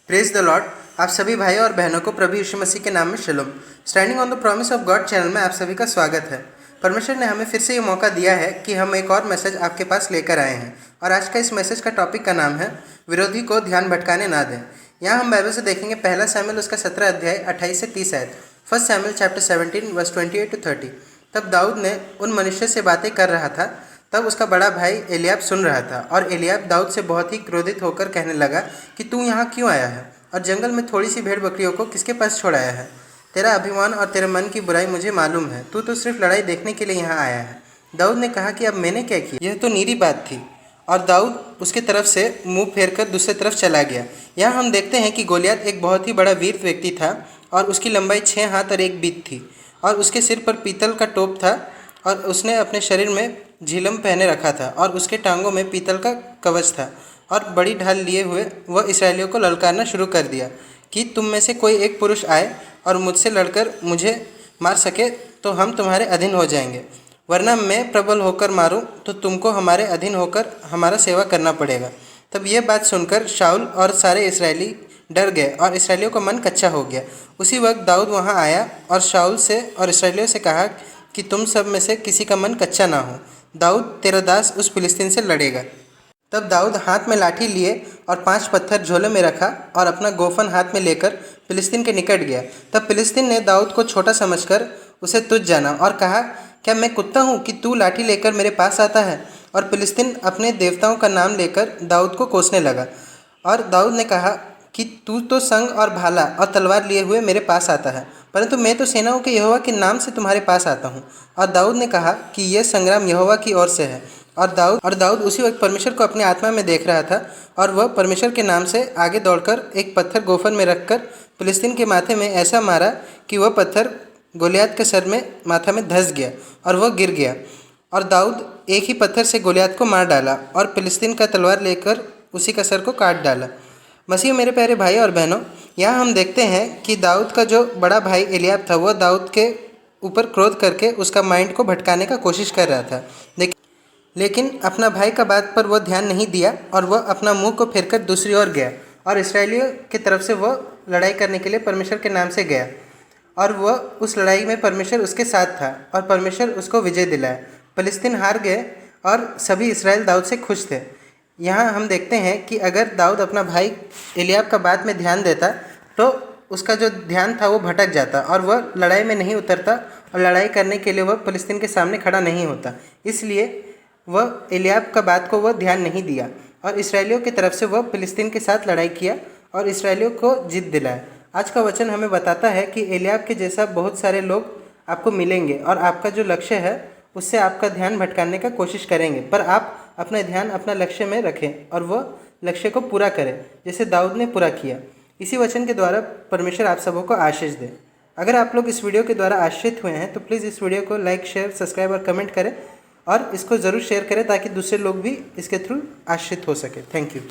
Praise the Lord. आप सभी भाइयों और बहनों को प्रभु यीशु मसीह के नाम में शलोम। Standing on the promise of God channel में आप सभी का स्वागत है। परमेश्वर ने हमें फिर से ये मौका दिया है कि हम एक और मैसेज आपके पास लेकर आए हैं और आज का इस मैसेज का टॉपिक का नाम है विरोधी को ध्यान भटकाने ना दें। यहाँ हम बाइबल से देखेंगे पहला शमूएल उसका 17 अध्याय 28 से 30 आयत। फर्स्ट शमूएल चैप्टर 17 वर्स 28 to 30। तब दाऊद ने उन मनुष्य से बातें कर रहा था, तब उसका बड़ा भाई एलियाब सुन रहा था और एलियाब दाऊद से बहुत ही क्रोधित होकर कहने लगा कि तू यहाँ क्यों आया है और जंगल में थोड़ी सी भेड़ बकरियों को किसके पास छोड़ आया है। तेरा अभिमान और तेरे मन की बुराई मुझे मालूम है, तू तो सिर्फ लड़ाई देखने के लिए यहाँ आया है। दाऊद ने कहा कि अब मैंने क्या किया, यह तो नीरी बात थी। और दाऊद उसकी तरफ से मुंह फेरकर दूसरी तरफ चला गया। यहाँ हम देखते हैं कि गोलियत एक बहुत ही बड़ा वीर व्यक्ति था और उसकी लंबाई 6 हाथ और 1 बीत थी और उसके सिर पर पीतल का टोप था और उसने अपने शरीर में झिलम पहने रखा था और उसके टांगों में पीतल का कवच था और बड़ी ढाल लिए हुए वह इसराइलियों को ललकारना शुरू कर दिया कि तुम में से कोई एक पुरुष आए और मुझसे लड़कर मुझे मार सके तो हम तुम्हारे अधीन हो जाएंगे, वरना मैं प्रबल होकर मारूं तो तुमको हमारे अधीन होकर हमारा सेवा करना पड़ेगा। तब यह बात सुनकर शाऊल और सारे इसराइली डर गए और इसराइलियों का मन कच्चा हो गया। उसी वक्त दाऊद वहां आया और शाऊल से और इसराइलियों से कहा कि तुम सब में से किसी का मन कच्चा ना हो, दाऊद तेरा दास उस फिलिस्तीन से लड़ेगा। तब दाऊद हाथ में लाठी लिए और 5 पत्थर झोले में रखा और अपना गोफन हाथ में लेकर फिलिस्तीन के निकट गया। तब फिलिस्तीन ने दाऊद को छोटा समझकर उसे तुच्छ जाना और कहा, क्या मैं कुत्ता हूँ कि तू लाठी लेकर मेरे पास आता है। और फिलिस्तीन अपने देवताओं का नाम लेकर दाऊद को कोसने लगा। और दाऊद ने कहा कि तू तो संग और भाला और तलवार लिए हुए मेरे पास आता है, परंतु मैं तो सेनाओं के यहोवा के नाम से तुम्हारे पास आता हूँ। और दाऊद ने कहा कि यह संग्राम यहोवा की ओर से है। और दाऊद उसी वक्त परमेश्वर को अपनी आत्मा में देख रहा था और वह परमेश्वर के नाम से आगे दौड़कर एक पत्थर गोफन में रखकर फिलिस्तीन के माथे में ऐसा मारा कि वह पत्थर गोलियत के सर में माथा में धंस गया और वह गिर गया। और दाऊद एक ही पत्थर से गोलियत को मार डाला और फिलिस्तीन का तलवार लेकर उसी का सर को काट डाला। मसीह मेरे प्यारे भाई और बहनों, यहाँ हम देखते हैं कि दाऊद का जो बड़ा भाई एलियाब था वह दाऊद के ऊपर क्रोध करके उसका माइंड को भटकाने का कोशिश कर रहा था, लेकिन अपना भाई का बात पर वह ध्यान नहीं दिया और वह अपना मुंह को फेरकर दूसरी ओर गया और इसराइलियों की तरफ से वह लड़ाई करने के लिए परमेश्वर के नाम से गया और वह उस लड़ाई में परमेश्वर उसके साथ था और परमेश्वर उसको विजय दिलाया। फिलिस्तीन हार गए और सभी इसराइल दाऊद से खुश थे। यहाँ हम देखते हैं कि अगर दाऊद अपना भाई एलियाब का बात में ध्यान देता तो उसका जो ध्यान था वो भटक जाता और वह लड़ाई में नहीं उतरता और लड़ाई करने के लिए वह फिलिस्तीन के सामने खड़ा नहीं होता। इसलिए वह एलियाब का बात को वह ध्यान नहीं दिया और इसराइलियों की तरफ से वह फिलिस्तीन के साथ लड़ाई किया और इसराइलियों को जीत दिलाया। आज का वचन हमें बताता है कि एलियाब के जैसा बहुत सारे लोग आपको मिलेंगे और आपका जो लक्ष्य है उससे आपका ध्यान भटकाने का कोशिश करेंगे, पर आप अपना ध्यान अपना लक्ष्य में रखें और वह लक्ष्य को पूरा करें जैसे दाऊद ने पूरा किया। इसी वचन के द्वारा परमेश्वर आप सबों को आशीष दे। अगर आप लोग इस वीडियो के द्वारा आश्रित हुए हैं तो प्लीज़ इस वीडियो को लाइक, शेयर, सब्सक्राइब और कमेंट करें और इसको ज़रूर शेयर करें ताकि दूसरे लोग भी इसके थ्रू आश्रित हो सके। Thank you.